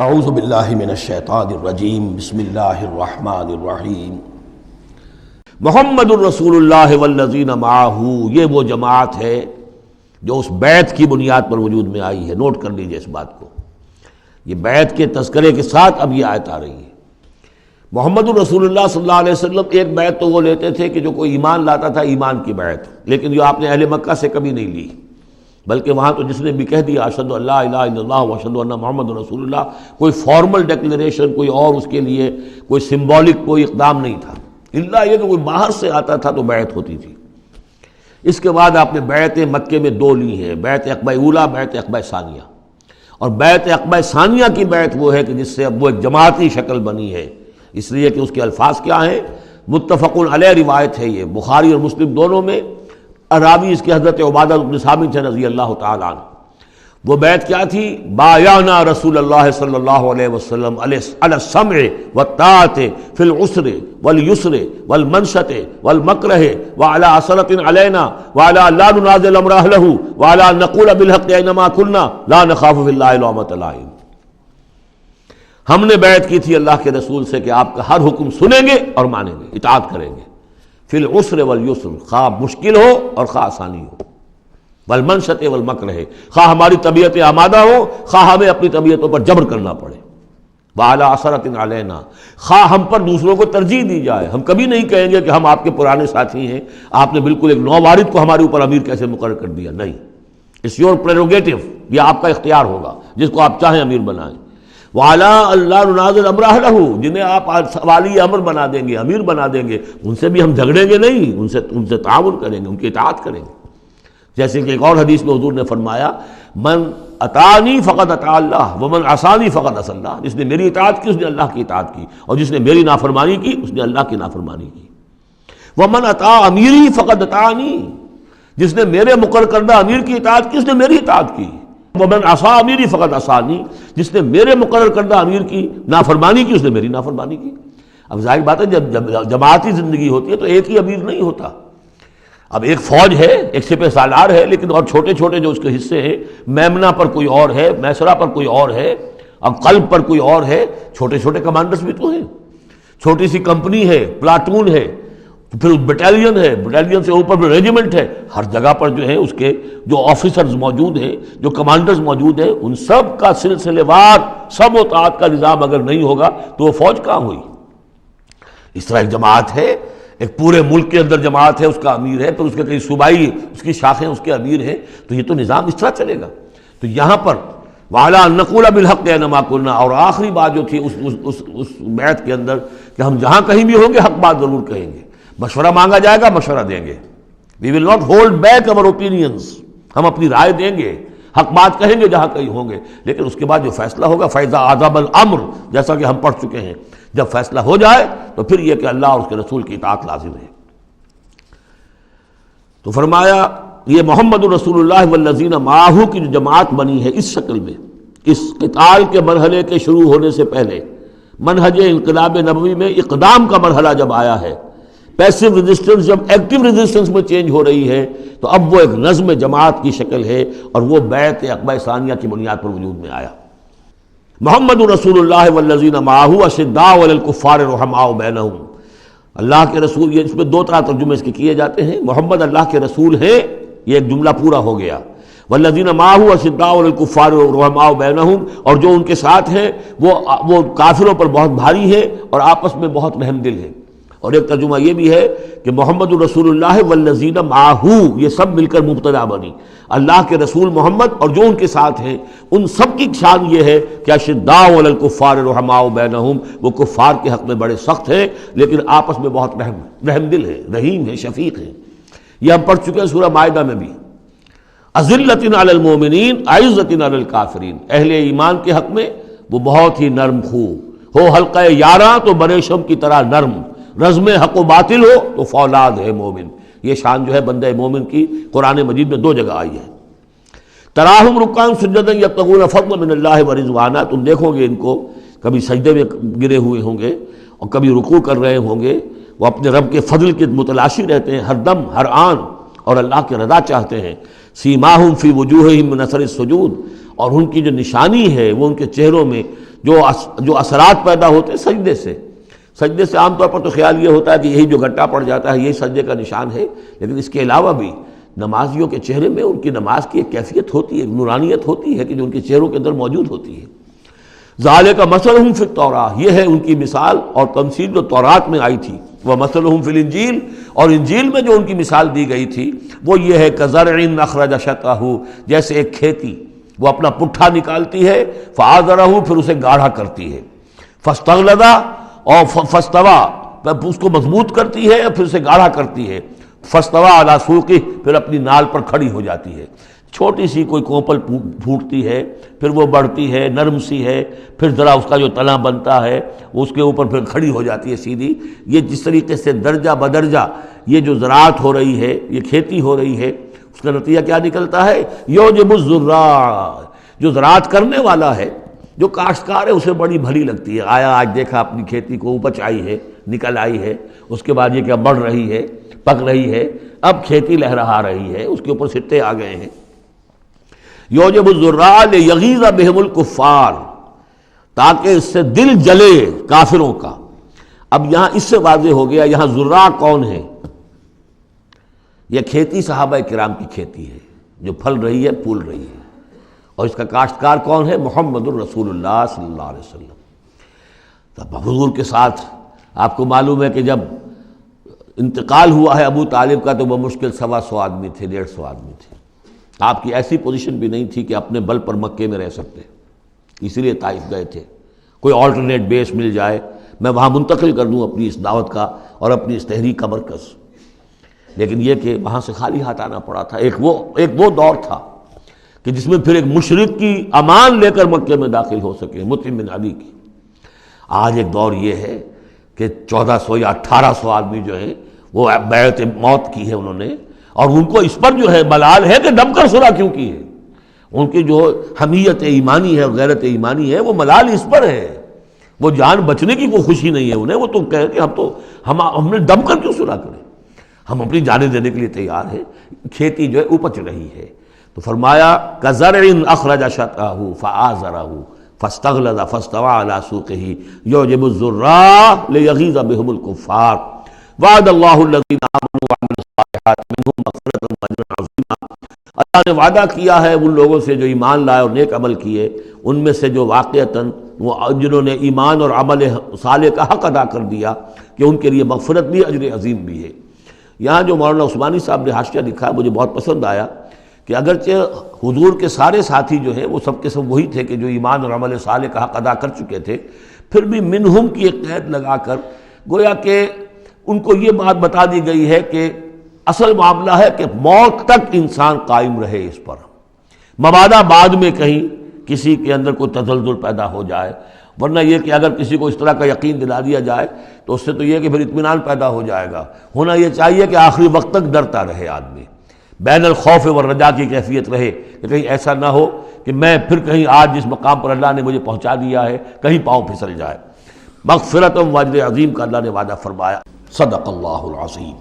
اعوذ باللہ من الشیطان الرجیم بسم اللہ الرحمن الرحیم محمد الرسول اللہ والذین معہ، یہ وہ جماعت ہے جو اس بیعت کی بنیاد پر وجود میں آئی ہے۔ نوٹ کر لیجئے اس بات کو، یہ بیعت کے تذکرے کے ساتھ اب یہ آیت آ رہی ہے۔ محمد الرسول اللہ صلی اللہ علیہ وسلم ایک بیعت تو وہ لیتے تھے کہ جو کوئی ایمان لاتا تھا ایمان کی بیعت، لیکن جو آپ نے اہل مکہ سے کبھی نہیں لی، بلکہ وہاں تو جس نے بھی کہہ دیا اشہد ان لا الہ الا اللہ واشہد ان محمد رسول اللہ، کوئی فارمل ڈیکلریشن، کوئی اور اس کے لیے کوئی سمبولک کوئی اقدام نہیں تھا، الا یہ کہ کوئی باہر سے آتا تھا تو بیعت ہوتی تھی۔ اس کے بعد آپ نے بیعت مکے میں دو لی ہیں، بیعت عقبہ اولیٰ، بیعت عقبہ ثانیہ۔ اور بیعت عقبہ ثانیہ کی بیعت وہ ہے کہ جس سے اب وہ ایک جماعتی شکل بنی ہے، اس لیے کہ اس کے الفاظ کیا ہیں، متفق علیہ روایت ہے، یہ بخاری اور مسلم دونوں میں، راوی اس کے حضرت عبادہ بن صامت رضی اللہ تعالیٰ عنہ۔ وہ بیعت کیا تھی؟ بایعنا رسول اللہ صلی اللہ علیہ وسلم علی السمع والطاعۃ فی العسر والیسر والمنشط والمکرہ وعلی عثرۃ علینا وعلی لا ننازع الامر اہلہ وعلی ان نقول بالحق اینما کنا لا نخاف فی اللہ لومۃ لائم۔ ہم نے بیعت کی تھی اللہ کے رسول سے کہ آپ کا ہر حکم سنیں گے اور مانیں گے، اطاعت کریں گے، فی العسر والیسر، خواہ مشکل ہو اور خواہ آسانی ہو، والمنشط والمکرہ، خواہ ہماری طبیعتیں آمادہ ہو، خواہ ہمیں اپنی طبیعتوں پر جبر کرنا پڑے، وعلی عثرۃ علینا، خواہ ہم پر دوسروں کو ترجیح دی جائے۔ ہم کبھی نہیں کہیں گے کہ ہم آپ کے پرانے ساتھی ہیں، آپ نے بالکل ایک نووارد کو ہمارے اوپر امیر کیسے مقرر کر دیا، نہیں، اٹس یور پریروگیٹو، یہ آپ کا اختیار ہوگا، جس کو آپ چاہیں امیر بنائیں۔ وعلیٰ اللہ ننازع الامر اہلہ، جنہیں آپ والی امر بنا دیں گے، امیر بنا دیں گے، ان سے بھی ہم جھگڑیں گے نہیں، ان سے تعاون کریں گے، ان کی اطاعت کریں گے۔ جیسے کہ ایک اور حدیث میں حضور نے فرمایا، من اطاعنی فقد اطاع اللہ ومن عصانی فقد عصی اللہ، جس نے میری اطاعت کی اس نے اللہ کی اطاعت کی، اور جس نے میری نافرمانی کی اس نے اللہ کی نافرمانی کی۔ ومن اطاع امیری فقد اطاعنی، جس نے میرے مقرر کردہ امیر کی اطاعت کی اس نے میری اطاعت کی۔ ومن عصی امیری فقد عصانی، جس نے میرے مقرر کردہ امیر کی نافرمانی کی اس نے میری نافرمانی کی۔ اب ظاہر بات ہے جب جماعتی زندگی ہوتی ہے تو ایک ہی امیر نہیں ہوتا، اب ایک فوج ہے، ایک سپہ سالار ہے، لیکن اور چھوٹے چھوٹے جو اس کے حصے ہیں، میمنہ پر کوئی اور ہے، میسرہ پر کوئی اور ہے، اب قلب پر کوئی اور ہے، چھوٹے چھوٹے کمانڈرز بھی تو ہیں، چھوٹی سی کمپنی ہے، پلاٹون ہے، پھر بٹالین ہے، بٹالین سے اوپر ریجیمنٹ ہے، ہر جگہ پر جو ہے اس کے جو آفیسرز موجود ہیں، جو کمانڈرز موجود ہیں، ان سب کا سلسلے وار سب و طاعت کا نظام اگر نہیں ہوگا تو وہ فوج کہاں ہوئی؟ اس طرح ایک جماعت ہے، ایک پورے ملک کے اندر جماعت ہے، اس کا امیر ہے، پھر اس کے کئی صوبائی اس کی شاخیں اس کے امیر ہیں، تو یہ تو نظام اس طرح چلے گا۔ تو یہاں پر وعلیٰ ان نقول بالحق اینما کنا، اور آخری بات جو تھی اس بیعت کے اندر کہ ہم جہاں کہیں بھی ہوں گے حق بات ضرور کہیں گے، مشورہ مانگا جائے گا مشورہ دیں گے، وی ول ناٹ ہولڈ بیک اور اوپینینز، ہم اپنی رائے دیں گے، حق بات کہیں گے جہاں کہیں ہوں گے، لیکن اس کے بعد جو فیصلہ ہوگا فَإِذَا عَزَمَ الْأَمْرُ، جیسا کہ ہم پڑھ چکے ہیں، جب فیصلہ ہو جائے تو پھر یہ کہ اللہ اور اس کے رسول کی اطاعت لازم ہے۔ تو فرمایا یہ محمد الرسول اللہ والذین معہ کی جو جماعت بنی ہے اس شکل میں، اس قتال کے مرحلے کے شروع ہونے سے پہلے منہج انقلاب نبوی میں اقدام کا مرحلہ جب آیا ہے، پیسو ریزسٹنس جب ایکٹیو ریزسٹنس میں چینج ہو رہی ہے، تو اب وہ ایک نظم جماعت کی شکل ہے، اور وہ بیعت عقبہ ثانیہ کی بنیاد پر وجود میں آیا۔ محمد رسول اللہ والذین معہ اشداء علی الکفار رحماء بینہم، اللہ کے رسول، یہ اس میں دو طرح ترجمے اس کے کیے جاتے ہیں، محمد اللہ کے رسول ہیں، یہ ایک جملہ پورا ہو گیا، والذین معہ اشداء علی الکفار رحماء بینہم، اور جو ان کے ساتھ ہیں وہ کافروں پر بہت بھاری ہیں اور آپس میں بہت رحم دل ہیں۔ اور ایک ترجمہ یہ بھی ہے کہ محمد الرسول اللہ والذین معہ، یہ سب مل کر مبتدا بنی، اللہ کے رسول محمد اور جو ان کے ساتھ ہیں ان سب کی شان یہ ہے کہ اشداء علی الکفار رحماء بینہم، وہ کفار کے حق میں بڑے سخت ہیں لیکن آپس میں بہت رحم دل ہیں، رحیم ہیں، شفیق ہیں۔ یہ ہم پڑھ چکے ہیں سورہ مائدہ میں بھی، اذلۃ علی المؤمنین اعزۃ علی الکافرین، اہل ایمان کے حق میں وہ بہت ہی نرم خو ہو، حلقہ یاراں تو بریشم کی طرح نرم، رزم حق و باطل ہو تو فولاد ہے مومن۔ یہ شان جو ہے بندہ مومن کی قرآن مجید میں دو جگہ آئی ہے۔ تراہم رکعاً سجدا یبتغون فضلا من اللہ ورضوانا، تم دیکھو گے ان کو کبھی سجدے میں گرے ہوئے ہوں گے اور کبھی رکوع کر رہے ہوں گے، وہ اپنے رب کے فضل کے متلاشی رہتے ہیں ہر دم ہر آن، اور اللہ کی رضا چاہتے ہیں۔ سیماہم فی وجوہہم من اثر السجود، اور ان کی جو نشانی ہے وہ ان کے چہروں میں جو اثرات پیدا ہوتے ہیں سجدے سے عام طور پر تو خیال یہ ہوتا ہے کہ یہی جو گھٹا پڑ جاتا ہے یہی سجدے کا نشان ہے، لیکن اس کے علاوہ بھی نمازیوں کے چہرے میں ان کی نماز کی ایک کیفیت ہوتی ہے، ایک نورانیت ہوتی ہے کہ جو ان کے چہروں کے اندر موجود ہوتی ہے۔ ذالک مثلہم فی التوراۃ، یہ ہے ان کی مثال اور تمثیل جو تورات میں آئی تھی، ومثلہم فی الانجیل، اور انجیل میں جو ان کی مثال دی گئی تھی وہ یہ ہے کزرع اخرج شطأہ، جیسے ایک کھیتی وہ اپنا پٹھا نکالتی ہے، فآزرہ، پھر اسے گاڑھا کرتی ہے، فاستغلظ، اور فاستوى، اس کو مضبوط کرتی ہے اور پھر اسے گاڑھا کرتی ہے، فاستوى علی سوقہ، پھر اپنی نال پر کھڑی ہو جاتی ہے۔ چھوٹی سی کوئی کوپل پھوٹتی ہے، پھر وہ بڑھتی ہے، نرم سی ہے، پھر ذرا اس کا جو تنا بنتا ہے وہ اس کے اوپر پھر کھڑی ہو جاتی ہے سیدھی۔ یہ جس طریقے سے درجہ بدرجہ یہ جو زراعت ہو رہی ہے، یہ کھیتی ہو رہی ہے، اس کا نتیجہ کیا نکلتا ہے؟ یعجب الزراع، جو زراعت کرنے والا ہے، جو کاشتکار ہے، اسے بڑی بھلی لگتی ہے۔ آیا آج دیکھا اپنی کھیتی کو اپج آئی ہے، نکل آئی ہے، اس کے بعد یہ کیا بڑھ رہی ہے، پک رہی ہے، اب کھیتی لہرا رہی ہے، اس کے اوپر سٹے آ گئے ہیں۔ یعجب الزراع لیغیظ بہم الکفار، تاکہ اس سے دل جلے کافروں کا۔ اب یہاں اس سے واضح ہو گیا یہاں زراع کون ہے؟ یہ کھیتی صحابہ کرام کی کھیتی ہے جو پھل رہی ہے، پھول رہی ہے، اور اس کا کاشتکار کون ہے؟ محمد الرسول اللہ صلی اللہ علیہ وسلم۔ تب حضور کے ساتھ آپ کو معلوم ہے کہ جب انتقال ہوا ہے ابو طالب کا تو وہ مشکل 125 آدمی تھے، 150 آدمی تھے۔ آپ کی ایسی پوزیشن بھی نہیں تھی کہ اپنے بل پر مکے میں رہ سکتے، اسی لیے طائف گئے تھے، کوئی آلٹرنیٹ بیس مل جائے میں وہاں منتقل کر دوں اپنی اس دعوت کا اور اپنی اس تحریک کا مرکز۔ لیکن یہ کہ وہاں سے خالی ہاتھ آنا پڑا تھا۔ ایک وہ دور تھا کہ جس میں پھر ایک مشرک کی امان لے کر مکے میں داخل ہو سکے، مطعم بن عدی کی۔ آج ایک دور یہ ہے کہ 1400 یا 1800 آدمی جو ہیں وہ بیعت موت کی ہے انہوں نے، اور ان کو اس پر جو ہے ملال ہے کہ دب کر صلح کیوں کی ہے۔ ان کی جو حمیت ایمانی ہے اور غیرت ایمانی ہے وہ ملال اس پر ہے، وہ جان بچنے کی کوئی خوشی نہیں ہے انہیں، وہ تو کہے کہ ہم نے دب کر کیوں صلح کریں، ہم اپنی جانیں دینے کے لیے تیار ہیں۔ کھیتی جو ہے اپج رہی ہے، تو فرمایا کزرع اخرج شطأہ فآزرہ فاستغلظ فاستوى علی سوقہ یعجب الزراع لیغیظ بہم الکفار وعد اللہ الذین آمنوا وعملوا الصالحات منہم مغفرۃ واجرا عظیما۔ اللہ نے وعدہ کیا ہے ان لوگوں سے جو ایمان لائے اور نیک عمل کیے، ان میں سے جو واقعتاً جنہوں نے ایمان اور عمل صالح کا حق ادا کر دیا کہ ان کے لیے مغفرت بھی، اجر عظیم بھی ہے۔ یہاں جو مولانا عثمانی صاحب نے حاشیہ لکھا ہے مجھے بہت پسند آیا کہ اگرچہ حضور کے سارے ساتھی جو ہیں وہ سب کے سب وہی تھے کہ جو ایمان اور عمل صالح کا حق ادا کر چکے تھے، پھر بھی منہم کی ایک قید لگا کر گویا کہ ان کو یہ بات بتا دی گئی ہے کہ اصل معاملہ ہے کہ موت تک انسان قائم رہے اس پر، مبادا بعد میں کہیں کسی کے اندر کوئی تزلزل پیدا ہو جائے، ورنہ یہ کہ اگر کسی کو اس طرح کا یقین دلا دیا جائے تو اس سے تو یہ کہ پھر اطمینان پیدا ہو جائے گا۔ ہونا یہ چاہیے کہ آخری وقت تک ڈرتا رہے آدمی، بین الخوف والرجا کی کیفیت رہے کہ کہیں ایسا نہ ہو کہ میں پھر کہیں آج جس مقام پر اللہ نے مجھے پہنچا دیا ہے کہیں پاؤں پھسل جائے۔ مغفرت و اجر عظیم کا اللہ نے وعدہ فرمایا۔ صدق اللہ العظیم۔